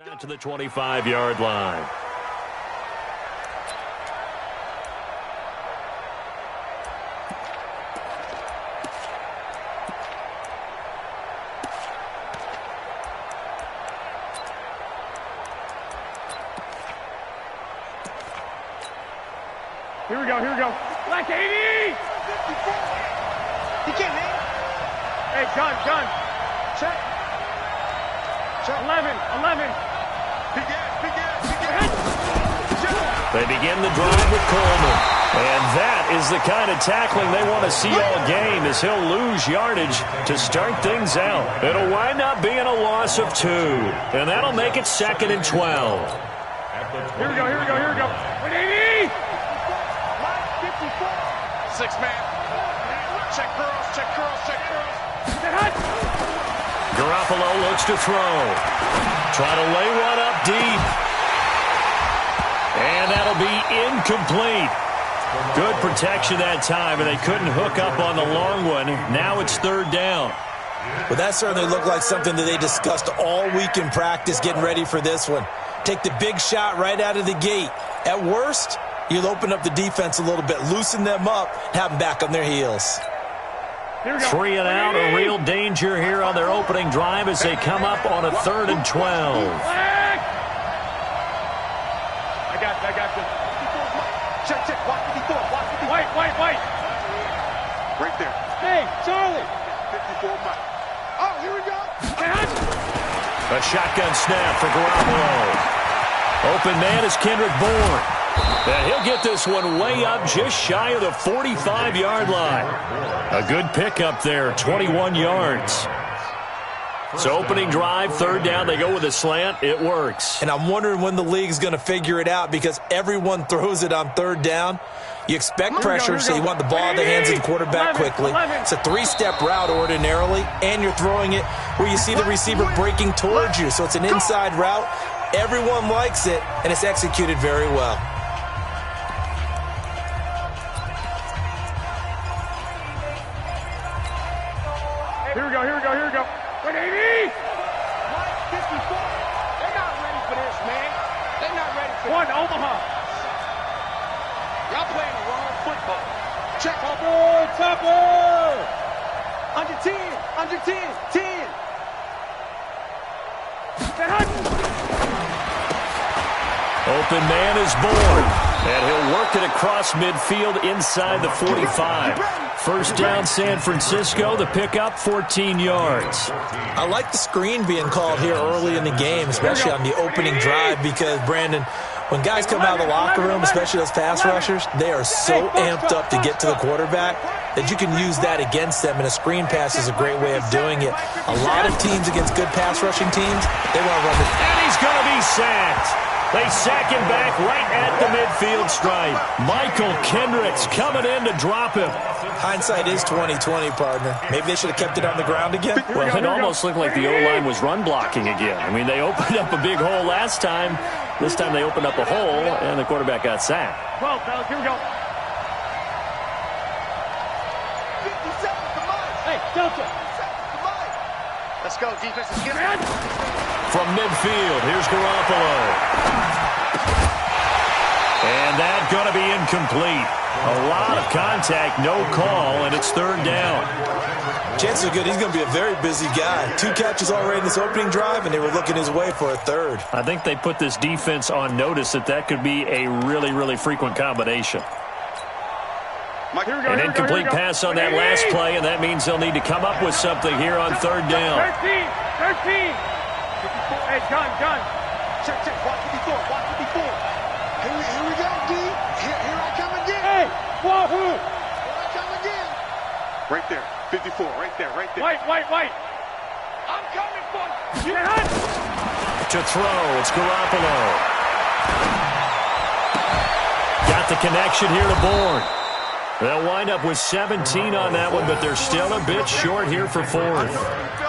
Out to the 25-yard line. Here we go. Black 80! He can't hang. Hey, gun. Check. 11. Big ass. They begin the drive with Coleman. And that is the kind of tackling they want to see all game, as he'll lose yardage to start things out. It'll wind up being a loss of 2. And that'll make it 2nd and 12. Here we go. 180! 6-man. Check curls. Garoppolo looks to throw. Try to lay one up deep. And that'll be incomplete. Good protection that time, and they couldn't hook up on the long one. Now it's 3rd down. Well, that certainly looked like something that they discussed all week in practice, getting ready for this one. Take the big shot right out of the gate. At worst, you'll open up the defense a little bit, loosen them up, have them back on their heels. 3 and out, a real danger here on their opening drive as they come up on a 3rd and 12. I got this. Check. Watch 54. White. Right there. Hey, Charlie. 54 Mike. Oh, here we go. A shotgun snap for Garoppolo. Open man is Kendrick Bourne. And he'll get this one way up just shy of the 45-yard line. A good pickup there, 21 yards. So opening drive, 3rd down, they go with a slant. It works. And I'm wondering when the league's going to figure it out, because everyone throws it on 3rd down. You expect pressure, so you want the ball in the hands of the quarterback quickly. It's a 3-step route ordinarily, and you're throwing it where you see the receiver breaking towards you. So it's an inside route. Everyone likes it, and it's executed very well. Here we go. 180! 54. They're not ready for this, man. They're not ready for this. 1 Omaha. Y'all playing the wrong football. Check. Topper! Under 10. 10. Open man is Bourne. And he'll work it across midfield inside the 45. 1st down, San Francisco. The pickup, 14 yards. I like the screen being called here early in the game, especially on the opening drive, because, Brandon, when guys come out of the locker room, especially those pass rushers, they are so amped up to get to the quarterback that you can use that against them, and a screen pass is a great way of doing it. A lot of teams against good pass rushing teams, they want to run the... And he's going to be sacked. They sack him back right at the midfield stripe. Michael Kendricks coming in to drop him. Hindsight is 20/20, partner. Maybe they should have kept it on the ground again. Well, it almost looked like the O-line was run blocking again. I mean, they opened up a big hole last time. This time they opened up a hole, and the quarterback got sacked. 12, fellas, here we go. 57 to Mike. Hey, Delta. Let's go, defense. Let's get it. From midfield, here's Garoppolo. And that's going to be incomplete. A lot of contact, no call, and it's 3rd down. Chances are good he's going to be a very busy guy. 2 catches already in this opening drive, and they were looking his way for a 3rd. I think they put this defense on notice that could be a really, really frequent combination. An incomplete pass on that last play, and that means they'll need to come up with something here on 3rd down. 13. Hey, gun. Check. Watch 54. Here we go, D. Here I come again. Hey, Wahoo. Here I come again. Right there, 54. Right there. White. I'm coming for you. To throw, it's Garoppolo. Got the connection here to Bourne. They'll wind up with 17 on that one, but they're still a bit short here for 4th.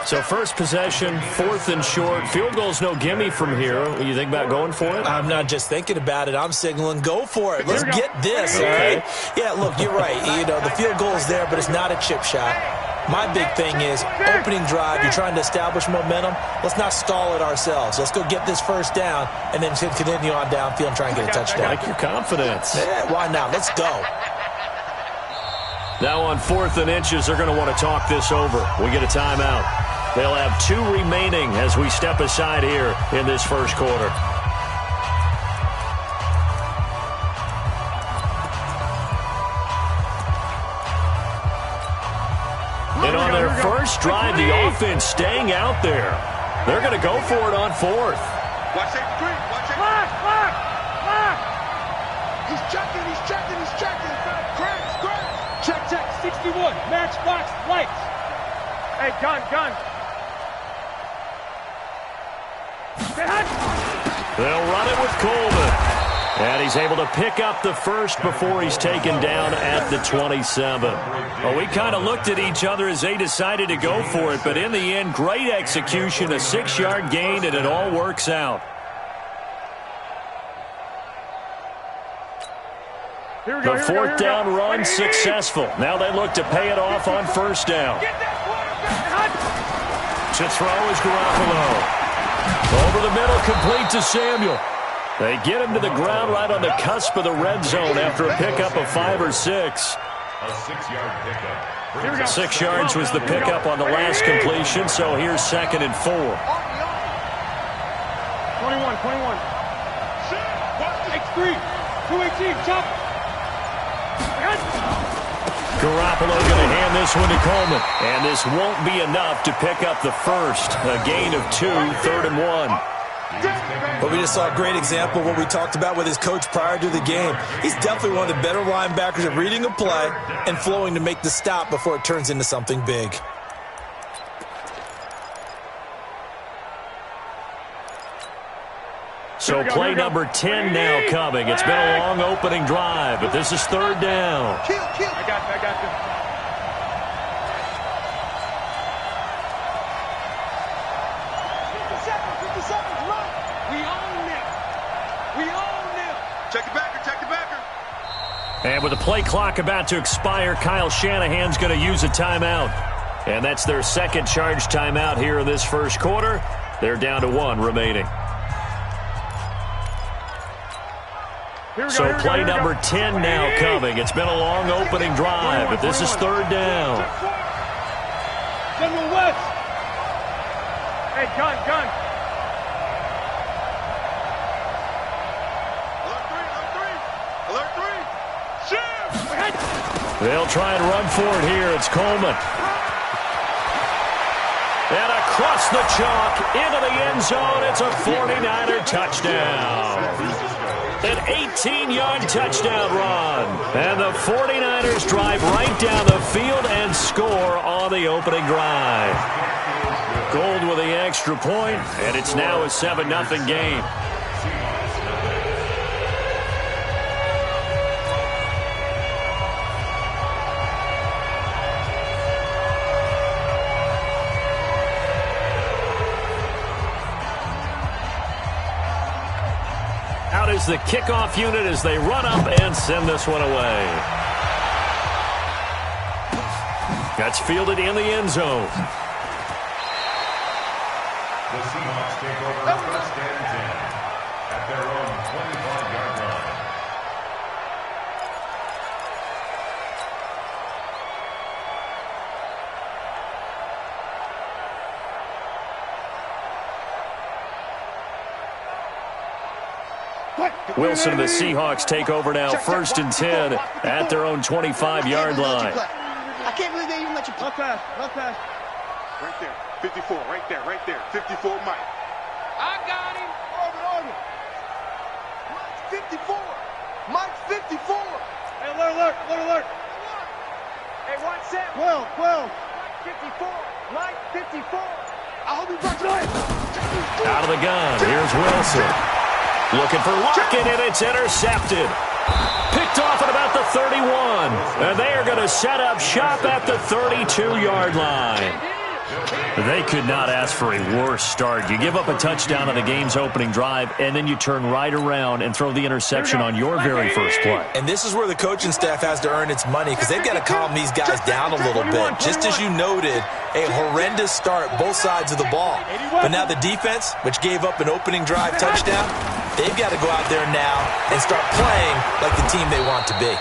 So first possession, 4th and short. Field goal's no gimme from here. What do you think about going for it? I'm not just thinking about it. I'm signaling go for it. Let's get this, all right? Yeah, look, you're right. You know, the field goal's there, but it's not a chip shot. My big thing is opening drive. You're trying to establish momentum. Let's not stall it ourselves. Let's go get this first down and then continue on downfield and try and get a touchdown. I like your confidence. Yeah, why not? Let's go. Now on 4th and inches, they're going to want to talk this over. We get a timeout. They'll have 2 remaining as we step aside here in this first quarter. And on their first drive, the offense staying out there. They're going to go for it on 4th. Watch that screen. Watch that. Lock. He's checking. Crash. Check. 61. Matchbox lights. Hey, gun. They'll run it with Coleman. And he's able to pick up the first before he's taken down at the 27. Well, we kind of looked at each other as they decided to go for it, but in the end, great execution, a 6-yard gain, and it all works out. The 4th down run successful. Now they look to pay it off on 1st down. To throw is Garoppolo. Over the middle, complete to Samuel. They get him to the ground right on the cusp of the red zone after a pickup of 5 or 6. A 6-yard pickup. 6 yards was the pickup on the last completion, so here's 2nd and 4. 21. X3. 218. Chop. Garoppolo going to hand this one to Coleman. And this won't be enough to pick up the first. A gain of 2, 3rd and 1. But we just saw a great example of what we talked about with his coach prior to the game. He's definitely one of the better linebackers at reading a play and flowing to make the stop before it turns into something big. So play number 10 now coming. It's been a long opening drive, but this is 3rd down. Kill. I got you. 50 seconds, run. We own them. Check the backer. And with the play clock about to expire, Kyle Shanahan's going to use a timeout. And that's their 2nd charge timeout here in this first quarter. They're down to 1 remaining. So play number 10 now coming. It's been a long opening drive, but this is 3rd down. General West. Hey, gun. Alert 3. Shoot. They'll try and run for it here. It's Coleman. And across the chalk into the end zone. It's a 49er touchdown. An 18-yard touchdown run. And the 49ers drive right down the field and score on the opening drive. Gold with the extra point, and it's now a 7-0 game. Out is the kickoff unit as they run up and send this one away. That's fielded in the end zone. The Seahawks take over 1st and 10 at their own 25-yard line. Wilson and the Seahawks take over now, 1st and 10 at their own 25-yard line. I can't believe they even let you play. Left pass. Right there. 54. Right there. 54, Mike. I got him. Orbit. Mike's 54. Hey, alert. Hey, one set. 12. 54. Mike 54. I hope he brought it. Out of the gun. Here's Wilson. Looking for Lockett, and it's intercepted. Picked off at about the 31. And they are going to set up shop at the 32-yard line. They could not ask for a worse start. You give up a touchdown on the game's opening drive, and then you turn right around and throw the interception on your very first play. And this is where the coaching staff has to earn its money because they've got to calm these guys down a little bit. Just as you noted, a horrendous start both sides of the ball. But now the defense, which gave up an opening drive touchdown, they've got to go out there now and start playing like the team they want to be.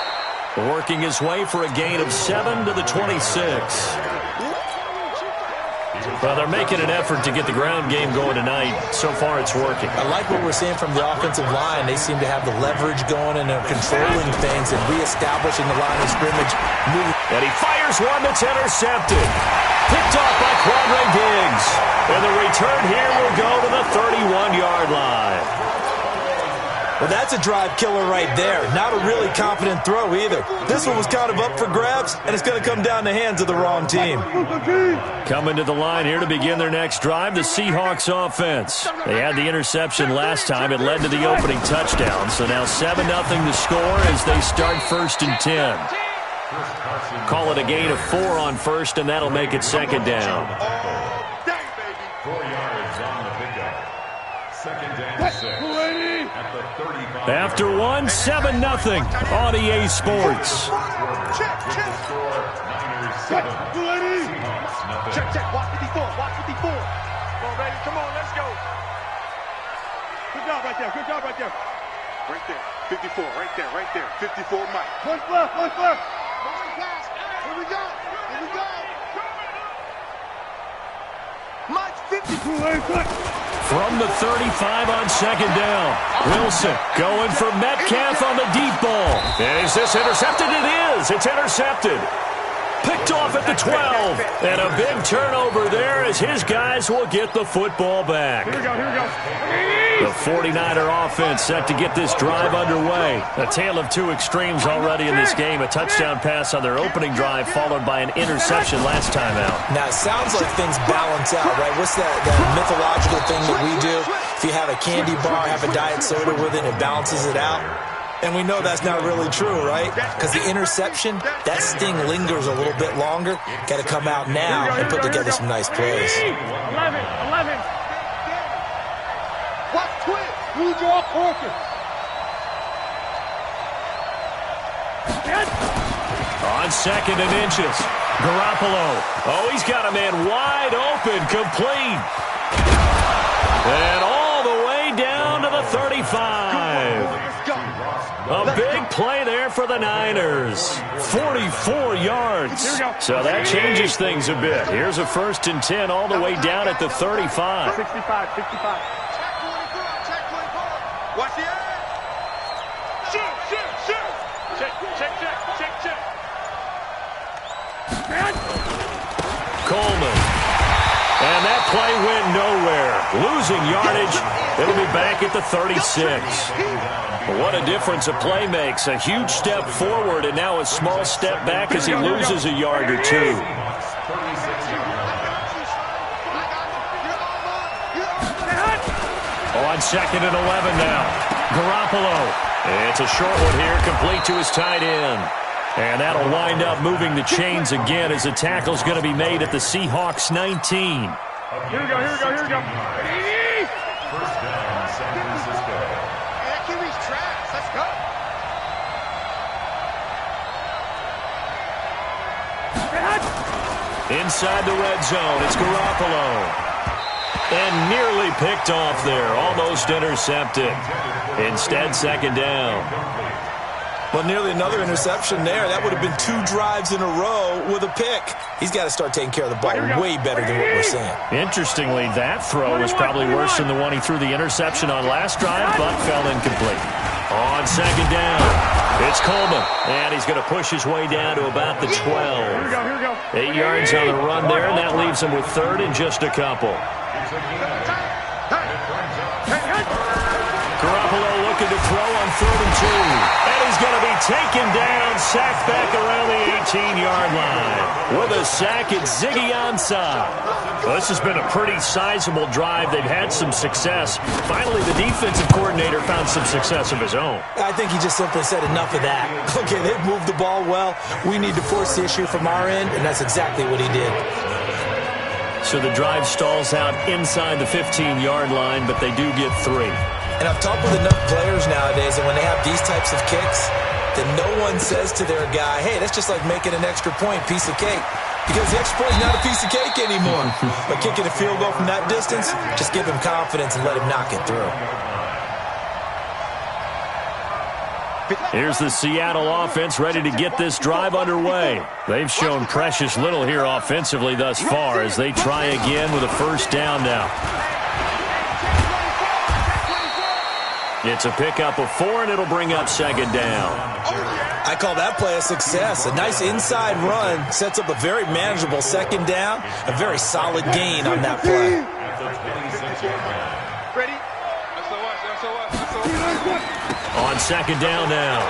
Working his way for a gain of 7 to the 26. Well, they're making an effort to get the ground game going tonight. So far, it's working. I like what we're seeing from the offensive line. They seem to have the leverage going, and they're controlling things and reestablishing the line of scrimmage. And he fires one that's intercepted. Picked off by Quadre Diggs. And the return here will go to the 31-yard line. Well, that's a drive killer right there. Not a really confident throw either. This one was kind of up for grabs, and it's going to come down the hands of the wrong team. Coming to the line here to begin their next drive, the Seahawks offense. They had the interception last time. It led to the opening touchdown. So now 7-0 to score as they start 1st and 10. Call it a gain of 4 on first, and that'll make it 2nd down. 4 yards on the pickup. 2nd and 6. After one, 7-0 on EA Sports. Check. Watch 54. Watch 54. Come on, baby. Come on, let's go. Good job right there. Good job right there. Right there. 54. Right there. 54, Mike. Push left. Here we go. Mike, 52. From the 35 on 2nd down. Wilson going for Metcalf on the deep ball. And is this intercepted? It is. It's intercepted. Picked off at the 12. And a big turnover there as his guys will get the football back. Here we go. The 49er offense set to get this drive underway. A tale of two extremes already in this game. A touchdown pass on their opening drive followed by an interception last time out. Now, it sounds like things balance out, right? What's that mythological thing that we do? If you have a candy bar, have a diet soda with it, it balances it out. And we know that's not really true, right? Because the interception, that sting lingers a little bit longer. Got to come out now and put together some nice plays. 11. Watch twist. Blue draw quarter. On 2nd and inches. Garoppolo. Oh, he's got a man wide open, complete. And all the way down to the 35. A big play there for the Niners. 44 yards. So that changes things a bit. Here's a 1st and 10 all the way down at the 35. 65. Check 24. Watch the edge. Shoot. Check. Coleman. And that play went nowhere. Losing yardage. It'll be back at the 36. What a difference a play makes. A huge step forward and now a small step back as he loses a yard or two. On 2nd and 11 now. Garoppolo. It's a short one here, complete to his tight end. And that'll wind up moving the chains again as the tackle's going to be made at the Seahawks 19. Here we go. First down, San Francisco. That QB's trash. Let's go. Inside the red zone, it's Garoppolo. And nearly picked off there, almost intercepted. Instead, 2nd down. Well, nearly another interception there. That would have been 2 drives in a row with a pick. He's got to start taking care of the ball way better than what we're seeing. Interestingly, that throw was probably worse than the one he threw the interception on last drive, but fell incomplete. On 2nd down, it's Coleman. And he's going to push his way down to about the 12. Here we go. 8 yards on the run there, and that leaves him with 3rd and just a couple. Garoppolo looking to throw on 3rd and 2. And he's going to be taken down, sacked back around the 18-yard line. With a sack, it's Ziggy Ansah. Well, this has been a pretty sizable drive. They've had some success. Finally, the defensive coordinator found some success of his own. I think he just simply said enough of that. Okay, they've moved the ball well. We need to force the issue from our end, and that's exactly what he did. So the drive stalls out inside the 15-yard line, but they do get 3. And I've talked with enough players nowadays, and when they have these types of kicks, then no one says to their guy, hey, that's just like making an extra point, piece of cake. Because the extra point is not a piece of cake anymore. But kicking a field goal from that distance, just give him confidence and let him knock it through. Here's the Seattle offense ready to get this drive underway. They've shown precious little here offensively thus far as they try again with a first down now. It's a pickup of 4, and it'll bring up second down. I call that play a success. A nice inside run sets up a very manageable second down, a very solid gain on that play. Ready? On second down now,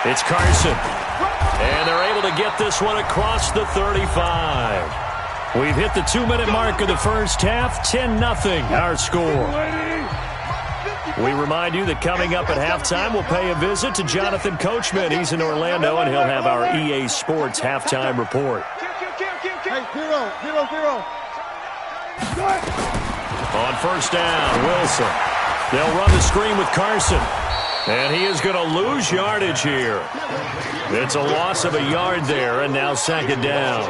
it's Carson. And they're able to get this one across the 35. We've hit the 2-minute mark of the first half, 10-0 our score. We remind you that coming up at halftime, we'll pay a visit to Jonathan Coachman. He's in Orlando, and he'll have our EA Sports halftime report. Hey, 0-0-0. On first down, Wilson. They'll run the screen with Carson. And he is going to lose yardage here. It's a loss of a yard there, and now second down.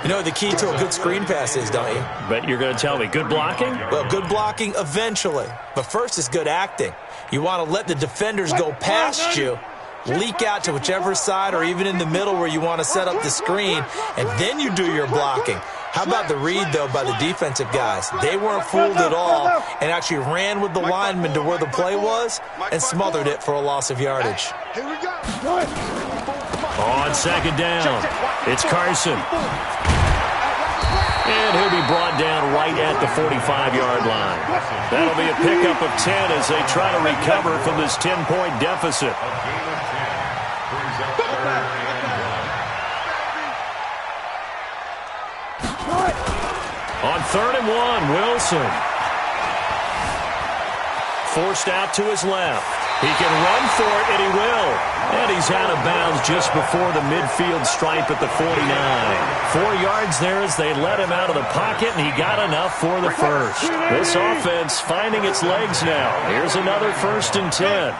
You know the key to a good screen pass is, don't you? Bet you're going to tell me, good blocking? Well, good blocking eventually. But first is good acting. You want to let the defenders go past you, leak out to whichever side or even in the middle where you want to set up the screen, and then you do your blocking. How about the read, though, by the defensive guys? They weren't fooled at all and actually ran with the lineman to where the play was and smothered it for a loss of yardage. Here we go. On second down, it's Carson. And he'll be brought down right at the 45-yard line. That'll be a pickup of 10 as they try to recover from this 10-point deficit. On 3rd and 1, Wilson. Forced out to his left. He can run for it, and he will. And he's out of bounds just before the midfield stripe at the 49. 4 yards there as they let him out of the pocket, and he got enough for the first. This offense finding its legs now. Here's another 1st and 10.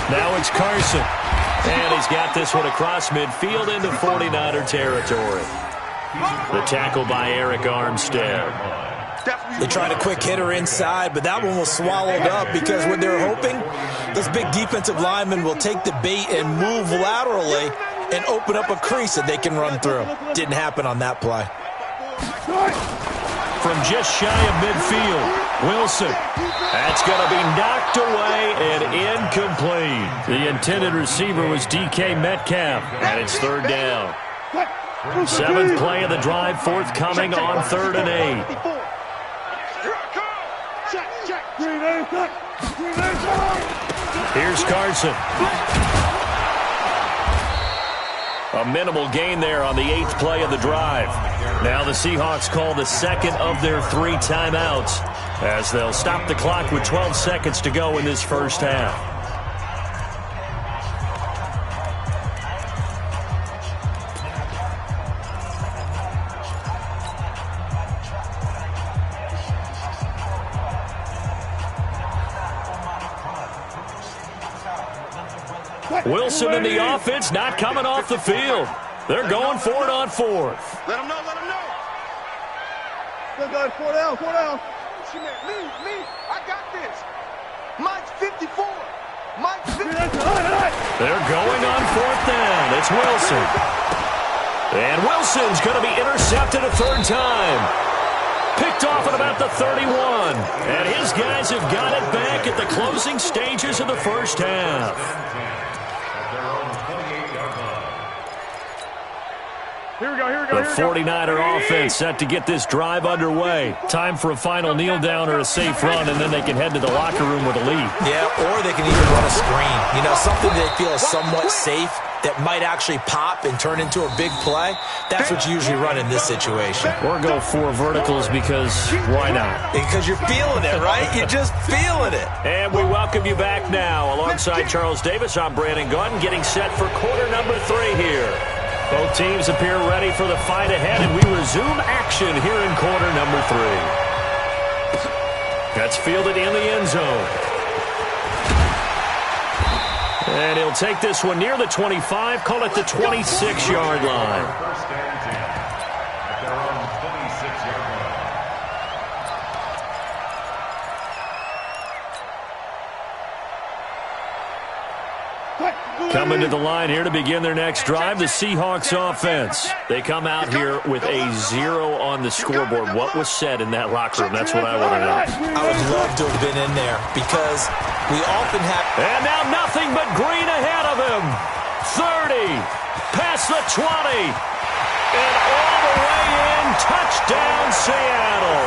Now it's Carson. And he's got this one across midfield into 49er territory. The tackle by Eric Armstead. They tried a quick hitter inside, but that one was swallowed up because what they're hoping, those big defensive linemen will take the bait and move laterally and open up a crease that they can run through. Didn't happen on that play. From just shy of midfield, Wilson. That's going to be knocked away and incomplete. The intended receiver was DK Metcalf, and it's 3rd down. 7th play of the drive forthcoming on 3rd and 8. Here's Carson. A minimal gain there on the 8th play of the drive. Now the Seahawks call the 2nd of their 3 timeouts as they'll stop the clock with 12 seconds to go in this first half. Wilson in the offense not coming off the field. They're going for it on 4th. Let him know, let him know. Good guys, 4 down, 4 down. Me, I got this. Mike's 54. Mike's 54. They're going on 4th down. It's Wilson. And Wilson's going to be intercepted a 3rd time. Picked off at about the 31. And his guys have got it back at the closing stages of the first half. Here we go. The 49er offense set to get this drive underway. Time for a final kneel down or a safe run, and then they can head to the locker room with a lead. Yeah, or they can even run a screen. You know, something they feel is somewhat safe that might actually pop and turn into a big play, that's what you usually run in this situation. Or go 4 verticals because why not? Because you're feeling it, right? You're just feeling it. And we welcome you back now. Alongside Charles Davis, I'm Brandon Gaudin, getting set for quarter number 3 here. Both teams appear ready for the fight ahead, and we resume action here in quarter number 3. That's fielded in the end zone. And he'll take this one near the 25, call it the 26-yard line. First and 10 at their own 26-yard line. Coming to the line here to begin their next drive, the Seahawks offense. They come out here with a 0 on the scoreboard. What was said in that locker room? That's what I want to know. I would love to have been in there because we often have... And now nothing but green ahead of him. 30, past the 20, and all the way in. Touchdown, Seattle.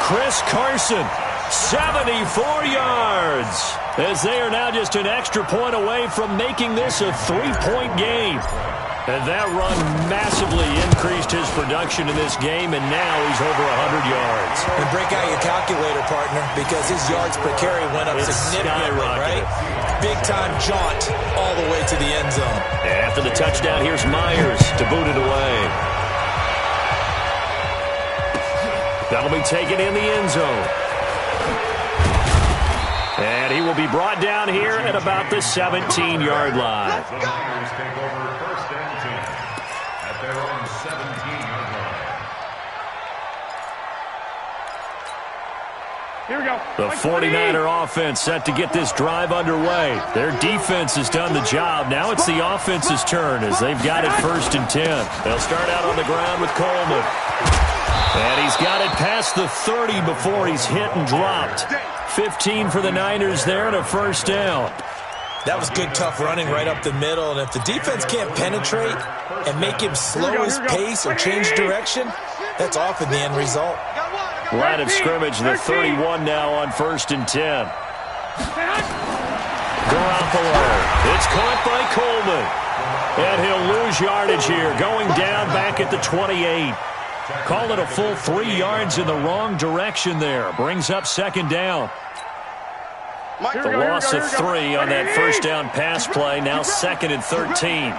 Chris Carson, 74 yards. As they are now just an extra point away from making this a 3-point game. And that run massively increased his production in this game, and now he's over 100 yards. And break out your calculator, partner, because his yards per carry went up significantly, right? Big-time jaunt all the way to the end zone. After the touchdown, here's Myers to boot it away. That'll be taken in the end zone. And he will be brought down here at about the 17-yard line. The Niners take over first and 10 at their own 17-yard line. Here we go. The 49er offense set to get this drive underway. Their defense has done the job. Now it's the offense's turn as they've got it first and 10. They'll start out on the ground with Coleman. And he's got it past the 30 before he's hit and dropped. 15 for the Niners there and a first down. That was good, tough running right up the middle. And if the defense can't penetrate and make him slow his pace or change direction, that's often the end result. Line of scrimmage, the 31 now on first and 10. Garoppolo. It's caught by Coleman. And he'll lose yardage here, going down back at the 28. Call it a full 3 yards in the wrong direction there. Brings up second down. The loss of 3 on that first down pass play. Now second and 13.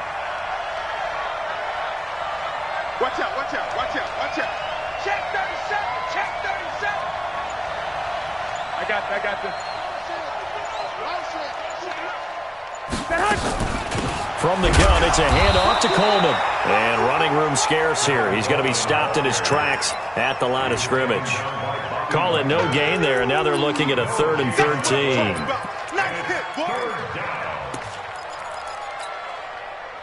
Watch out, watch out, watch out, watch out. Check 37, check 37. I got this. From the gun, it's a handoff to Coleman. And running room scarce here. He's going to be stopped in his tracks at the line of scrimmage. Call it no gain there, and now they're looking at a 3rd and 13.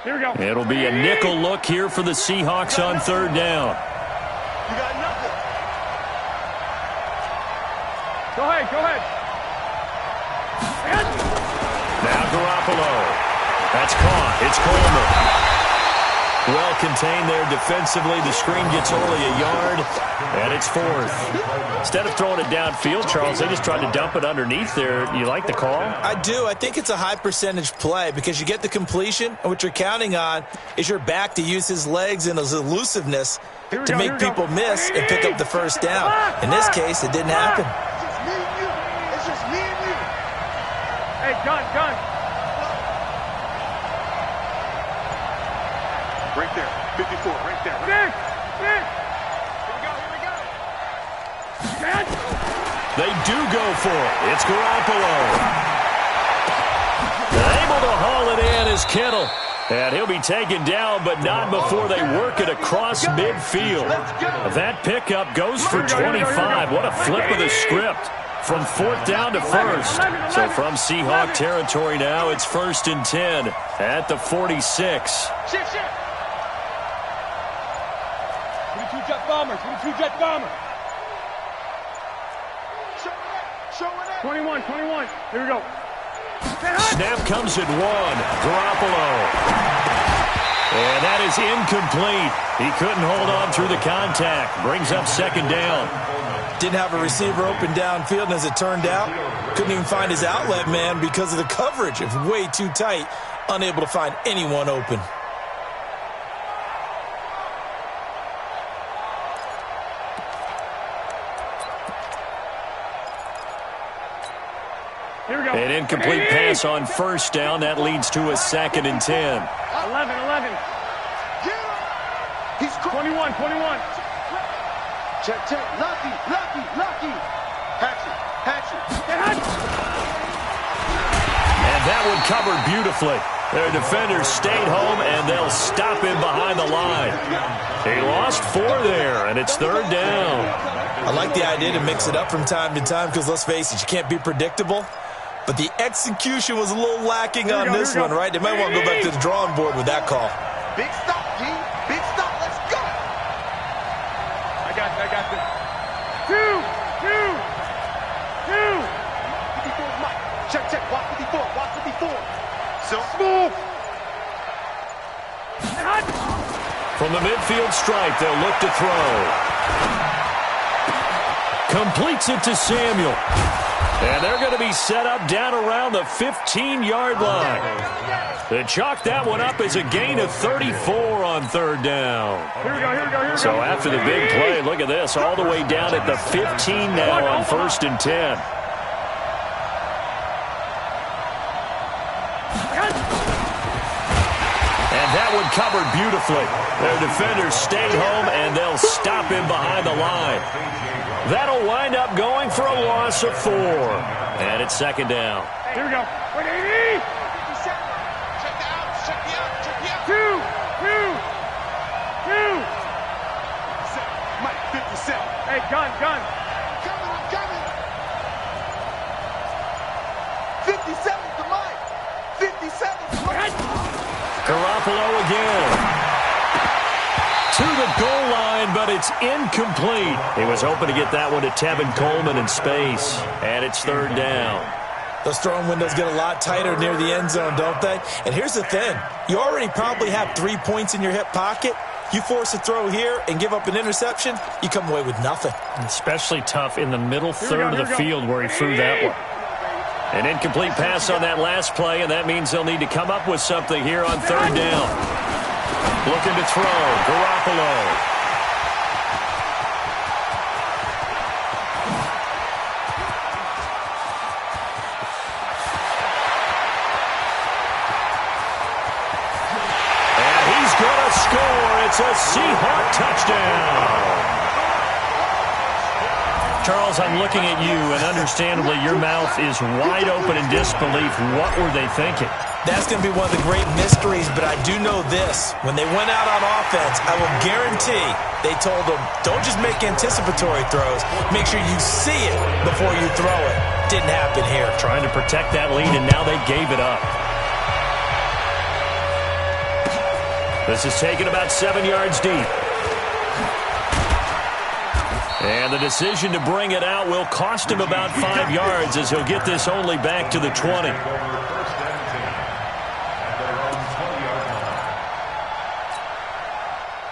Here we go. It'll be a nickel look here for the Seahawks on 3rd down. You got nothing. Go ahead, go ahead. Now Garoppolo. That's caught. It's Coleman. Well contained there defensively. The screen gets only a yard, and it's 4th. Instead of throwing it downfield, Charles, they just tried to dump it underneath there. You like the call? I do. I think it's a high percentage play because you get the completion, and what you're counting on is your back to use his legs and his elusiveness to make people miss and pick up the first down. In this case, it didn't happen. It's just me and you. Hey, gun. Right there, 54, right there. Here we go. They do go for it. It's Garoppolo. Able to haul it in is Kittle. And he'll be taken down, but not before they work it across midfield. That pickup goes for 25. What a flip of the script. From 4th down to 1st. So from Seahawk territory now, it's 1st and 10 at the 46. Shift. 22 jet bomber. Show it up. 21. Here we go. Snap comes at 1. Garoppolo. And that is incomplete. He couldn't hold on through the contact. Brings up second down. Didn't have a receiver open downfield, and as it turned out, couldn't even find his outlet man because of the coverage. It's way too tight, unable to find anyone open. An incomplete pass on first down. That leads to a 2nd and 10. 11. He's 21. Check. Lucky. Hatch it. And that one covered beautifully. Their defenders stayed home, and they'll stop him behind the line. He lost 4 there, and it's 3rd down. I like the idea to mix it up from time to time because, let's face it, you can't be predictable. But the execution was a little lacking on this one, right? They might want to go back to the drawing board with that call. Big stop, G. Big stop. Let's go. I got this. 2. Check. Watch 54. So smooth. From the midfield stripe, they'll look to throw. Completes it to Samuel. And they're going to be set up down around the 15-yard line. They chalk that one up as a gain of 34 on 3rd down. Here we go. So after the big play, look at this, all the way down at the 15 now on 1st and 10. And that one covered beautifully. Their defenders stayed home, and they'll stop him behind the line. That'll wind up going for a loss of 4. And it's 2nd down. Here we go. 180. Check the out. 2. Mike, 57. Hey, gun. I'm coming. 57 to Mike. 57 to Mike. Garoppolo again. To the goal line, but it's incomplete. He was hoping to get that one to Tevin Coleman in space. And it's 3rd down. Those throwing windows get a lot tighter near the end zone, don't they? And here's the thing. You already probably have 3 points in your hip pocket. You force a throw here and give up an interception, you come away with nothing. Especially tough in the middle third of the field where he threw that one. An incomplete pass on that last play, and that means they'll need to come up with something here on 3rd down. Looking to throw. Garoppolo. And he's going to score. It's a Seahawk touchdown. Charles, I'm looking at you, and understandably your mouth is wide open in disbelief. What were they thinking? That's going to be one of the great mysteries, but I do know this. When they went out on offense, I will guarantee they told them, don't just make anticipatory throws. Make sure you see it before you throw it. Didn't happen here. Trying to protect that lead, and now they gave it up. This is taken about 7 yards deep. And the decision to bring it out will cost him about 5 yards as he'll get this only back to the 20.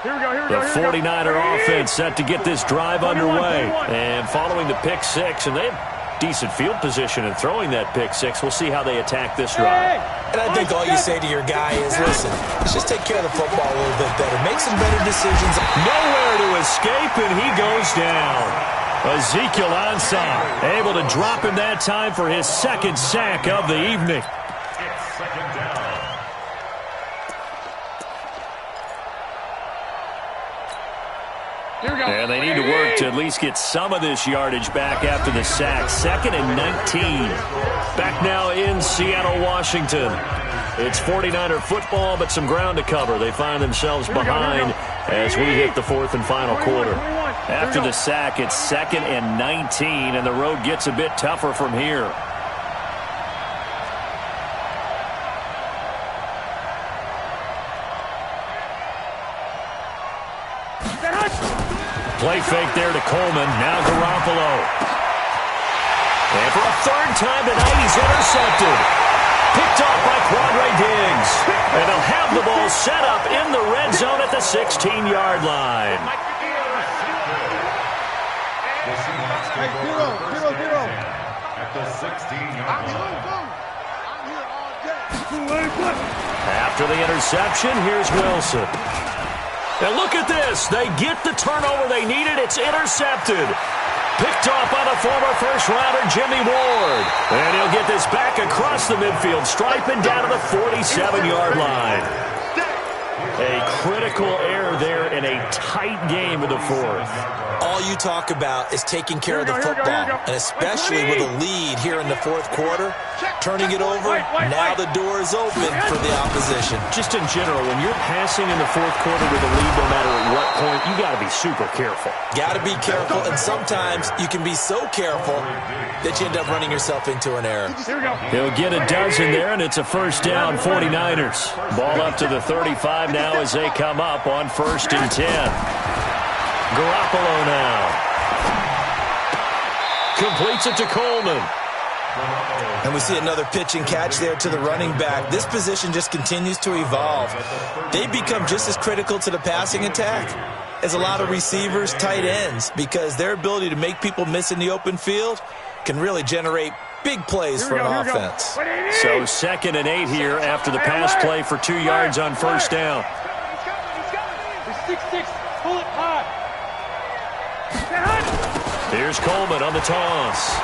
The 49er offense set to get this drive underway. And following the pick six, and they have decent field position in throwing that pick six. We'll see how they attack this drive. And I think all you say to your guy is, listen, let's just take care of the football a little bit better. Make some better decisions. Nowhere to escape, and he goes down. Ezekiel Ansah able to drop him that time for his 2nd sack of the evening. It's 2nd down. And they need to work to at least get some of this yardage back after the sack. 2nd and 19. Back now in Seattle, Washington. It's 49er football, but some ground to cover. They find themselves behind as we hit the 4th and final quarter. After the sack, it's 2nd and 19, and the road gets a bit tougher from here. Play fake there to Coleman. Now Garoppolo. And for a 3rd time tonight, he's intercepted. Picked off by Quandre Diggs. And they'll have the ball set up in the red zone at the 16-yard line. Hey, zero. At the 16-yard line. I'm here all day. After the interception, here's Wilson. And look at this. They get the turnover they needed. It's intercepted. Picked off by the former first-rounder Jimmy Ward. And he'll get this back across the midfield stripe and down to the 47-yard line. A critical error there in a tight game in the fourth. All you talk about is taking care of the football, and especially with a lead here in the fourth quarter, turning it over, now the door is open for the opposition. Just in general, when you're passing in the fourth quarter with a lead, no matter at what point, you got to be super careful. Got to be careful, and sometimes you can be so careful that you end up running yourself into an error. He'll get a dozen there, and it's a first down, 49ers. Ball up to the 35 now as they come up on 1st and 10. Garoppolo now. Completes it to Coleman. And we see another pitch and catch there to the running back. This position just continues to evolve. They become just as critical to the passing attack as a lot of receivers, tight ends, because their ability to make people miss in the open field can really generate big plays for an offense. So 2nd and 8 here after the pass play for 2 yards on first down. He's 6'6", pull it high. Here's Coleman on the toss.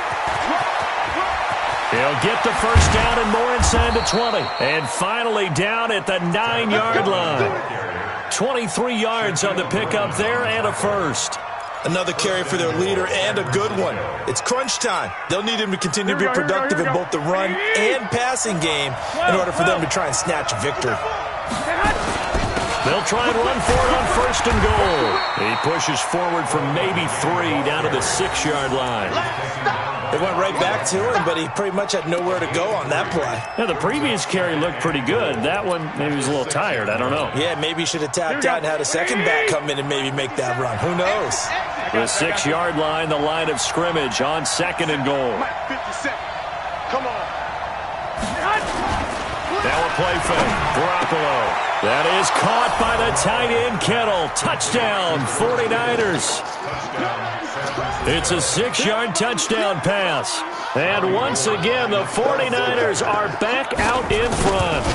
He'll get the first down and more inside the 20. And finally down at the 9-yard line. 23 yards on the pickup there and a first. Another carry for their leader and a good one. It's crunch time. They'll need him to continue to be productive in both the run and passing game in order for them to try and snatch a victory. They'll try and run for it on 1st and goal. He pushes forward from maybe 3 down to the 6-yard line. They went right back to him, but he pretty much had nowhere to go on that play. Yeah, the previous carry looked pretty good. That one, maybe he was a little tired. I don't know. Yeah, maybe he should have tapped out and had a second back come in and maybe make that run. Who knows? The 6-yard line, the line of scrimmage on 2nd and goal. Come on. Now a play fake. Garoppolo. That is caught by the tight end, Kittle. Touchdown, 49ers. It's a 6-yard touchdown pass. And once again, the 49ers are back out in front.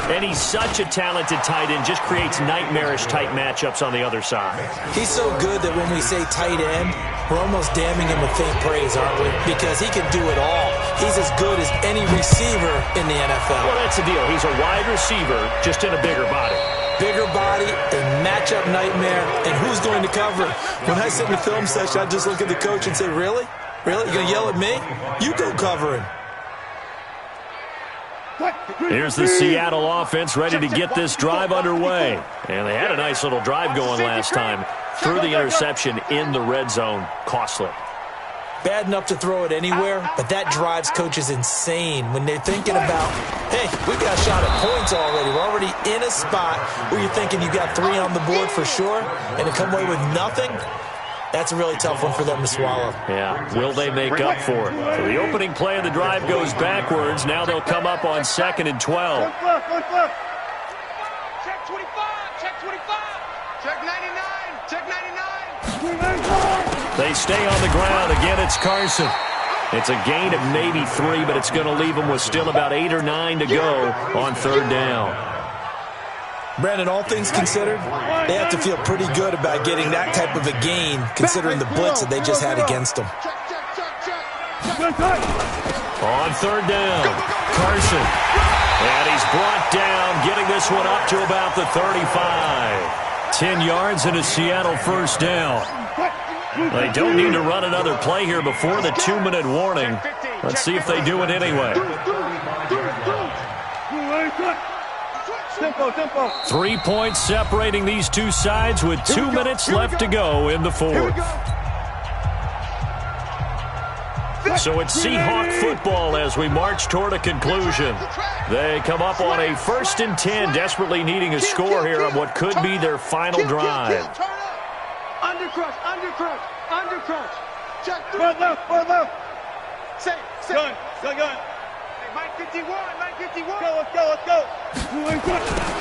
And he's such a talented tight end, just creates nightmarish-type matchups on the other side. He's so good that when we say tight end, we're almost damning him with faint praise, aren't we? Because he can do it all. He's as good as any receiver in the NFL. Well, that's the deal. He's a wide receiver, just in a bigger body. Bigger body, a matchup nightmare, and who's going to cover? When I sit in the film session, I just look at the coach and say, really? Really? You're going to yell at me? You go cover him. Here's the Seattle offense ready to get this drive underway. And they had a nice little drive going last time. Threw the interception in the red zone. Costly. Bad enough to throw it anywhere, but that drives coaches insane when they're thinking about, hey, we've got a shot at points already. We're already in a spot where you're thinking you got 3 on the board for sure, and to come away with nothing, that's a really tough one for them to swallow. Yeah, will they make up for it? So the opening play of the drive goes backwards. Now they'll come up on 2nd and 12. Check 25, check 25. Check 99, check 99. They stay on the ground. Again, it's Carson. It's a gain of maybe 3, but it's going to leave them with still about 8 or 9 to go on 3rd down. Brandon, all things considered, they have to feel pretty good about getting that type of a gain, considering the blitz that they just had against them. On 3rd down, Carson. And he's brought down, getting this one up to about the 35. 10 yards and a Seattle first down. They don't need to run another play here before the 2-minute warning. Let's see if they do it anyway. 3 points separating these two sides with 2 minutes left to go in the fourth. So it's Seahawk football as we march toward a conclusion. They come up on a 1st and 10, desperately needing a score here on what could be their final drive. Undercrush, undercrush, undercrush. Check 3. Forward left. Say. Gun. Hey, Mike 51, Mike 51. Let's go.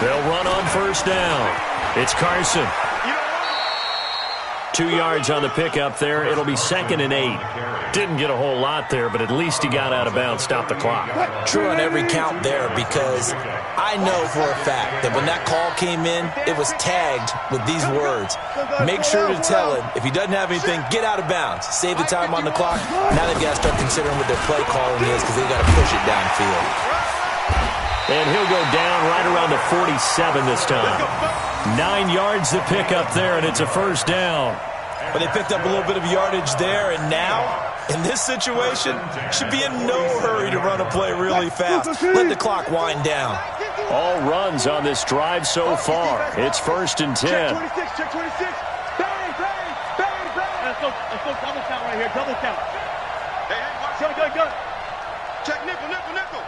They'll run on 1st down. It's Carson. 2 yards on the pickup there. It'll be 2nd and 8. Didn't get a whole lot there, but at least he got out of bounds, stopped the clock. True on every count there, because I know for a fact that when that call came in, it was tagged with these words. Make sure to tell him, if he doesn't have anything, get out of bounds. Save the time on the clock. Now they've got to start considering what their play calling is, because they've got to push it downfield. And he'll go down right around the 47 this time. 9 yards to pick up there, and it's a first down. But they picked up a little bit of yardage there, and now, in this situation, should be in no hurry to run a play really fast. Let the clock wind down. All runs on this drive so far. It's 1st and 10. Check 26, check 26. Bang, bang, bang, bang. Let's go double count right here, double count. Hey, watch. Go. Check nickel, nickel, nickel.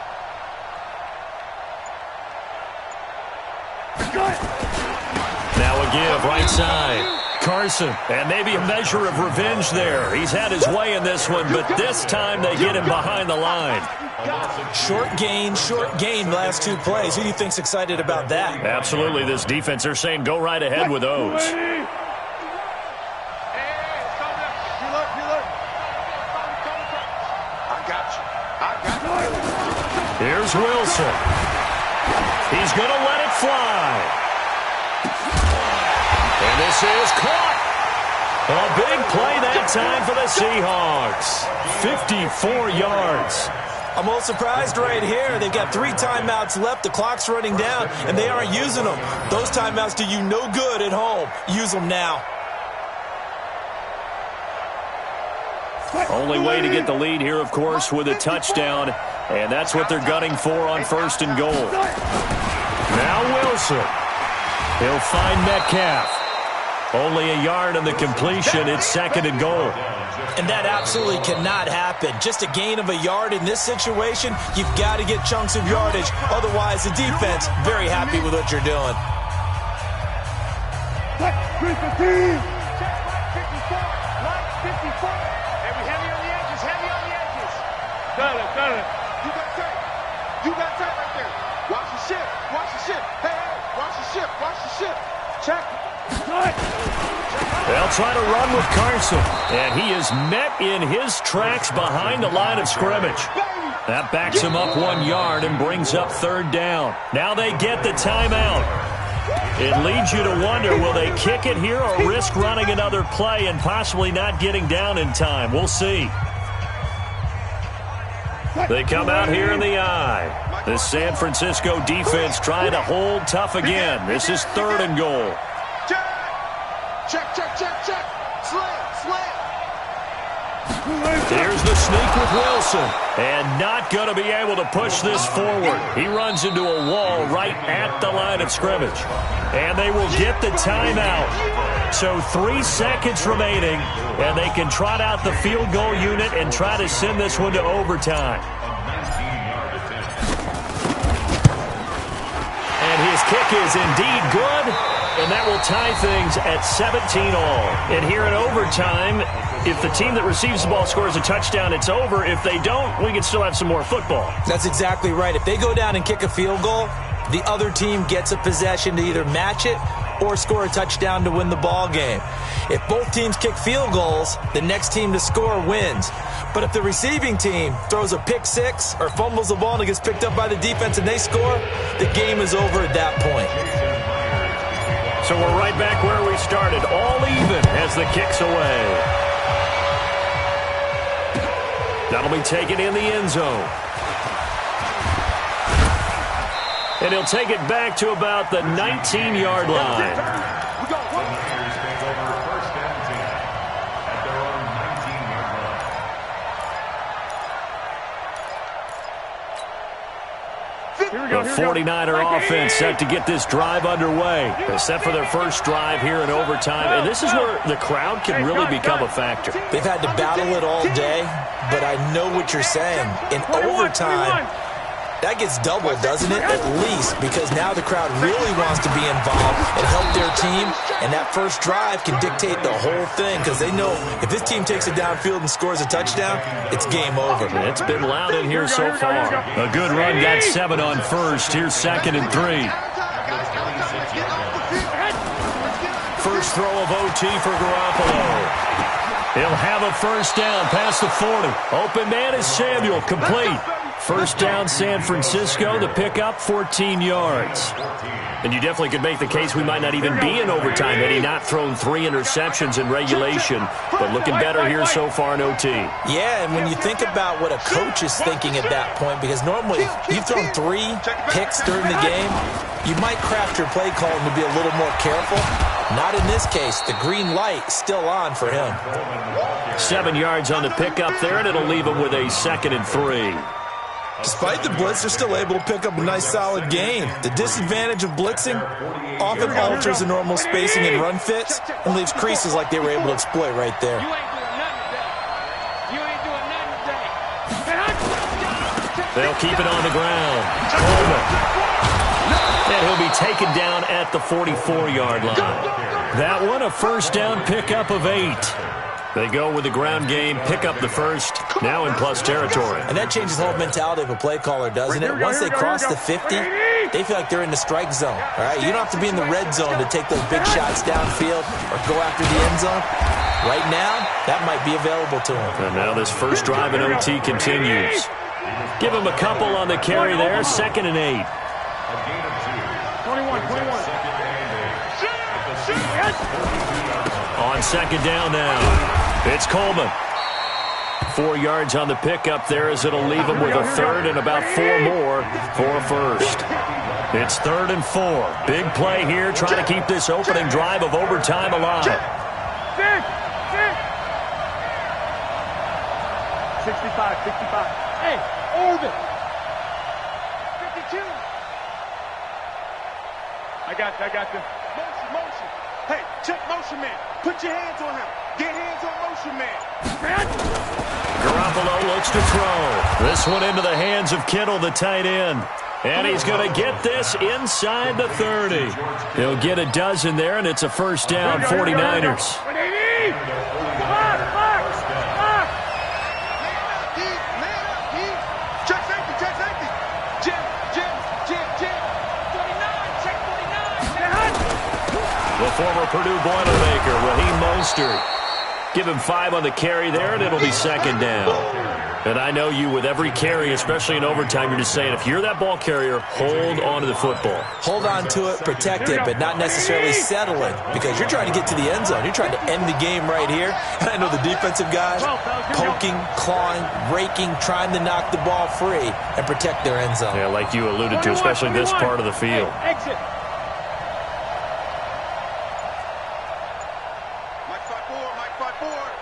Now a give, right side. Carson, and maybe a measure of revenge there. He's had his way in this one, but this time they get him behind the line. Short gain, last 2 plays. Who do you think's excited about that? Absolutely, this defense, they're saying go right ahead with those. Here's Wilson. He's going to let it fly. And this is caught. A big play that time for the Seahawks. 54 yards. I'm a little surprised right here. They've got 3 timeouts left. The clock's running down, and they aren't using them. Those timeouts do you no good at home. Use them now. Only way to get the lead here, of course, with a touchdown. And that's what they're gunning for on 1st and goal. Now Wilson. He'll find Metcalf. Only a yard on the completion. It's 2nd and goal. And that absolutely cannot happen. Just a gain of a yard in this situation, you've got to get chunks of yardage. Otherwise, the defense, very happy with what you're doing. Check 315. Check 54. Line 54. And we heavy on the edges, heavy on the edges. Got it. You got tight right there. Watch the ship. Hey, watch the ship. Check. They'll try to run with Carson, and he is met in his tracks behind the line of scrimmage. That backs him up 1 yard and brings up 3rd down. Now they get the timeout. It leads you to wonder, will they kick it here or risk running another play and possibly not getting down in time? We'll see. They come out here in the eye. This San Francisco defense trying to hold tough again. This is 3rd and goal. Check. Slam. Here's the sneak with Wilson. And not going to be able to push this forward. He runs into a wall right at the line of scrimmage. And they will get the timeout. So 3 seconds remaining, and they can trot out the field goal unit and try to send this one to overtime. And his kick is indeed good, and that will tie things at 17 all. And here in overtime, if the team that receives the ball scores a touchdown, it's over. If they don't, we can still have some more football. That's exactly right. If they go down and kick a field goal, the other team gets a possession to either match it or score a touchdown to win the ball game. If both teams kick field goals, the next team to score wins. But if the receiving team throws a pick six or fumbles the ball and it gets picked up by the defense and they score, the game is over at that point. So we're right back where we started, all even as the kick's away. That'll be taken in the end zone. And he'll take it back to about the 19-yard line. The 49er offense set to get this drive underway. They're set for their first drive here in overtime, and this is where the crowd can really become a factor. They've had to battle it all day, but I know what you're saying. In overtime, that gets doubled, doesn't it? At least, because now the crowd really wants to be involved and help their team, and that first drive can dictate the whole thing because they know if this team takes it downfield and scores a touchdown, it's game over. It's been loud in here so far. A good run, got 7 on first. Here's 2nd and 3. 1st throw of OT for Garoppolo. He'll have a first down past the 40. Open man is Samuel, complete. First down, San Francisco. The pickup, 14 yards. And you definitely could make the case we might not even be in overtime had he not thrown 3 interceptions in regulation. But looking better here so far in OT. Yeah, and when you think about what a coach is thinking at that point, because normally you've thrown 3 picks during the game, you might craft your play calling to be a little more careful. Not in this case. The green light still on for him. 7 yards on the pickup there, and it'll leave him with a 2nd and 3. Despite the blitz, they're still able to pick up a nice, solid gain. The disadvantage of blitzing often alters the normal spacing and run fits and leaves creases like they were able to exploit right there. They'll keep it on the ground. Coleman. And he'll be taken down at the 44-yard line. That one, a first down pickup of 8. They go with the ground game, pick up the first, now in plus territory. And that changes the whole mentality of a play caller, doesn't it? Once they cross the 50, they feel like they're in the strike zone. All right, you don't have to be in the red zone to take those big shots downfield or go after the end zone. Right now, that might be available to them. And now this first drive in OT continues. Give him a couple on the carry there, 2nd and 8. 21. On 2nd down now, it's Coleman. 4 yards on the pickup there as it'll leave him with a 3rd and about 4 more for a first. It's 3rd and 4. Big play here, trying to keep this opening drive of overtime alive. 65. Hey, Orbit. 52. I got you. Motion. Hey, check motion man. Put your hands on him. Get hands on motion man. Garoppolo looks to throw. This one into the hands of Kittle, the tight end. And he's going to get this inside the 30. He'll get a dozen there, and it's a first down, 49ers. The former Purdue Boilermaker, Raheem Mostert. Give him 5 on the carry there, and it'll be 2nd down. And I know you, with every carry, especially in overtime, you're just saying, if you're that ball carrier, hold on to the football. Hold on to it, protect it, but not necessarily settle it, because you're trying to get to the end zone. You're trying to end the game right here. And I know the defensive guys poking, clawing, raking, trying to knock the ball free and protect their end zone. Yeah, like you alluded to, especially this part of the field. Exit.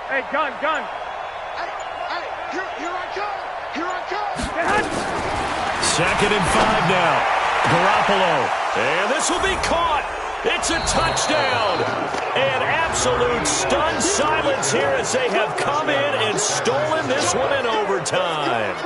Hey, gun. Hey, here I come. 2nd and 5 now. Garoppolo. And this will be caught. It's a touchdown. And absolute stunned silence here as they have come in and stolen this one in overtime.